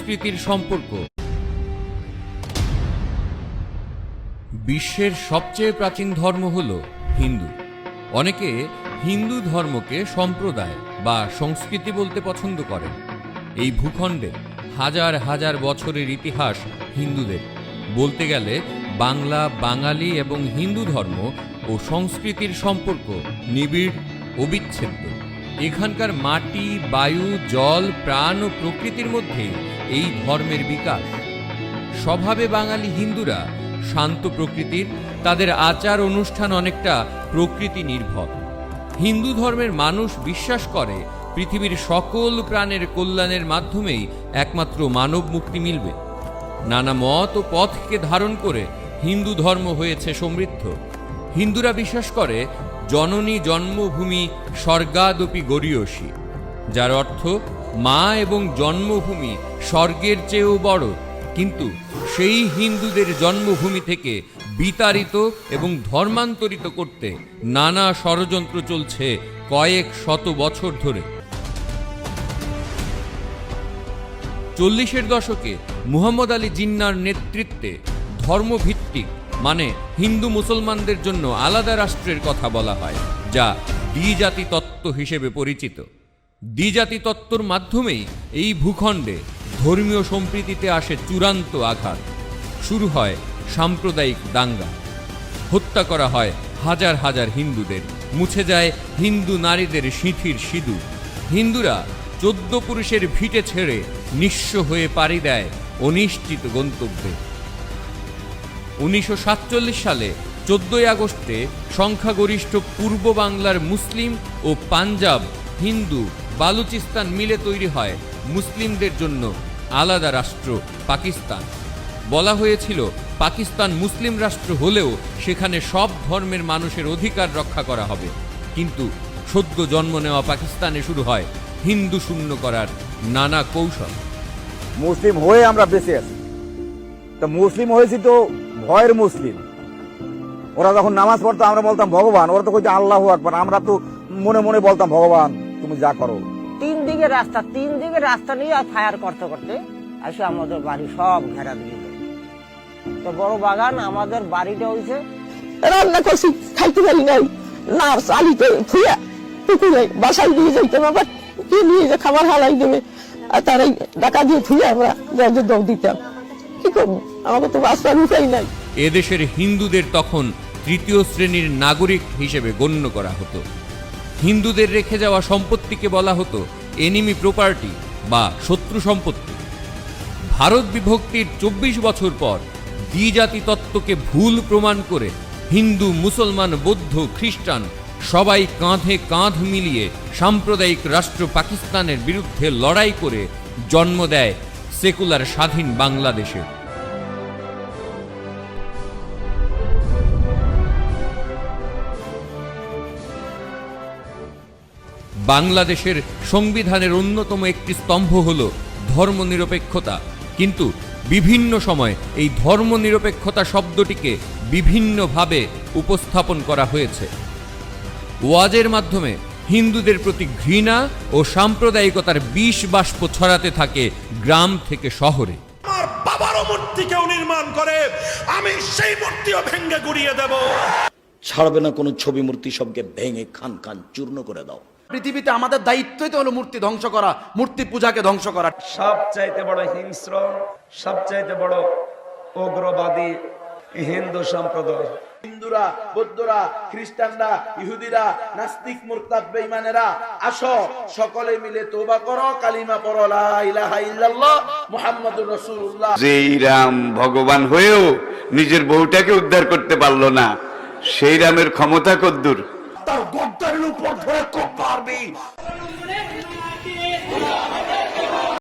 সংস্কৃতির সম্পর্ক। বিশ্বের সবচেয়ে প্রাচীন ধর্ম হল হিন্দু। অনেকে হিন্দু ধর্মকে সম্প্রদায় বা সংস্কৃতি বলতে পছন্দ করেন। এই ভূখণ্ডে হাজার হাজার বছরের ইতিহাস হিন্দুদের। বলতে গেলে বাংলা, বাঙালি এবং হিন্দু ধর্ম ও সংস্কৃতির সম্পর্ক নিবিড়, অবিচ্ছেদ্য। এখানকার মাটি, বায়ু, জল, প্রাণ ও প্রকৃতির মধ্যে এই ধর্মের বিকাশ। স্বভাবে বাঙালি হিন্দুরা শান্ত প্রকৃতির, তাদের আচার অনুষ্ঠান অনেকটা প্রকৃতি নির্ভর। হিন্দু ধর্মের মানুষ বিশ্বাস করে পৃথিবীর সকল প্রাণের কল্যাণের মাধ্যমেই একমাত্র মানব মুক্তি মিলবে। নানা মত ও পথকে ধারণ করে হিন্দু ধর্ম হয়েছে সমৃদ্ধ। হিন্দুরা বিশ্বাস করে জননী জন্মভূমি স্বর্গাদপি গরীয়সী, যার অর্থ মা এবং জন্মভূমি স্বর্গের চেয়েও বড়। কিন্তু সেই হিন্দুদের জন্মভূমি থেকে বিতাড়িত এবং ধর্মান্তরিত করতে নানা ষড়যন্ত্র চলছে কয়েক শত বছর ধরে। 40-এর দশকে মুহাম্মদ আলী জিন্নার নেতৃত্বে ধর্মভিত্তিক মানে হিন্দু মুসলমানদের জন্য আলাদা রাষ্ট্রের কথা বলা হয়, যা দ্বিজাতি তত্ত্ব হিসেবে পরিচিত। দ্বিজাতি তত্ত্বর মাধ্যমেই এই ভূখণ্ডে ধর্মীয় সম্প্রীতিতে আসে চূড়ান্ত আঘাত। শুরু হয় সাম্প্রদায়িক দাঙ্গা, হত্যা করা হয় হাজার হাজার হিন্দুদের, মুছে যায় হিন্দু নারীদের সিঁথির সিঁদুর। হিন্দুরা 14 পুরুষের ভিটে ছেড়ে নিঃস্ব হয়ে পাড়ি দেয় অনিশ্চিত গন্তব্যে। 1947 সালে 14ই আগস্টে সংখ্যাগরিষ্ঠ পূর্ব বাংলার মুসলিম ও পাঞ্জাব, হিন্দু, বালুচিস্তান মিলে তৈরি হয় মুসলিমদের জন্য আলাদা রাষ্ট্র পাকিস্তান। বলা হয়েছিল পাকিস্তান মুসলিম রাষ্ট্র হলেও সেখানে সব ধর্মের মানুষের অধিকার রক্ষা করা হবে। কিন্তু সদ্য জন্ম নেওয়া পাকিস্তানে শুরু হয় হিন্দু শূন্য করার নানা কৌশল। মুসলিম হয়ে আমরা বেঁচে আছি, তো মুসলিম হয়েছি তো ভয়ের মুসলিম। ওরা যখন নামাজ পড়তো আমরা বলতাম ভগবান, ওরা তো কইতো আল্লাহু আকবার, আমরা তো মনে মনে বলতাম ভগবান তুমি যা করো। তিন দিকে রাস্তা নিয়ে আর ফায়ার করতে করতে এসে আমাদের বাড়ি সব ঘেরা দিয়ে দেয়। তো বড় বাগান, আমাদের বাড়িটা হয়েছে রান্না করছি, খাইতে পারি নাই, না চালিতে ফুয়া পুকুরে বাসায় নিয়ে যাইতাম, আবার কে নিয়ে যে খাবার হালাই দেবে, আর তারাই টাকা দিয়ে ফুয়া আমরা গঞ্জে দৌড় দিতাম। কি করবো, আমাকে তো বাঁচবার উপায় নাই। এদেশের হিন্দুদের তখন তৃতীয় শ্রেণীর নাগরিক হিসেবে গণ্য করা হতো। হিন্দুদের রেখে যাওয়া সম্পত্তিকে বলা হতো এনিমি প্রপার্টি বা শত্রু সম্পত্তি। ভারত বিভক্তির 24 বছর পর দ্বিজাতি তত্ত্বকে ভুল প্রমাণ করে হিন্দু, মুসলমান, বৌদ্ধ, খ্রিস্টান সবাই কাঁধে কাঁধ মিলিয়ে সাম্প্রদায়িক রাষ্ট্র পাকিস্তানের বিরুদ্ধে লড়াই করে জন্ম দেয় সেকুলার স্বাধীন বাংলাদেশে। বাংলাদেশের সংবিধানের অন্যতম একটি স্তম্ভ হল ধর্মনিরপেক্ষতা। কিন্তু বিভিন্ন সময় এই ধর্মনিরপেক্ষতা শব্দটিকে বিভিন্নভাবে উপস্থাপন করা হয়েছে। ওয়াজের মাধ্যমে হিন্দুদের প্রতি ঘৃণা ও সাম্প্রদায়িকতার বিষ বাষ্প ছড়াতে থাকে গ্রাম থেকে শহরে। আমার বাবারও মূর্তি কেউ নির্মাণ করে, আমি সেই মূর্তিও ভেঙে গুড়িয়ে দেব। ছাড়বে না কোনো ছবি মূর্তি, সবকে ভেঙে খান খান চূর্ণ করে দাও। পৃথিবীতে আমাদের দায়িত্বই তো হলো মূর্তি ধ্বংস করা, মূর্তি পূজাকে ধ্বংস করা। সবচাইতে বড় হিংস্র, সবচাইতে বড় উগ্রবাদী হিন্দু সম্প্রদায়। হিন্দুরা, বৌদ্ধরা, খ্রিস্টানরা, ইহুদিরা, নাস্তিক, মুরতাদ, বেঈমানেরা, আসো সকলে মিলে তওবা করো, কালিমা পড়ো, লা ইলাহা ইল্লাল্লাহ মুহাম্মাদুর রাসূলুল্লাহ। যেই রাম ভগবান হয়েও নিজের বউটাকে উদ্ধার করতে পারলো না, সেই রামের ক্ষমতা কদ্দুর? তার গদ্দারের উপর ধরে কোপ মারবি।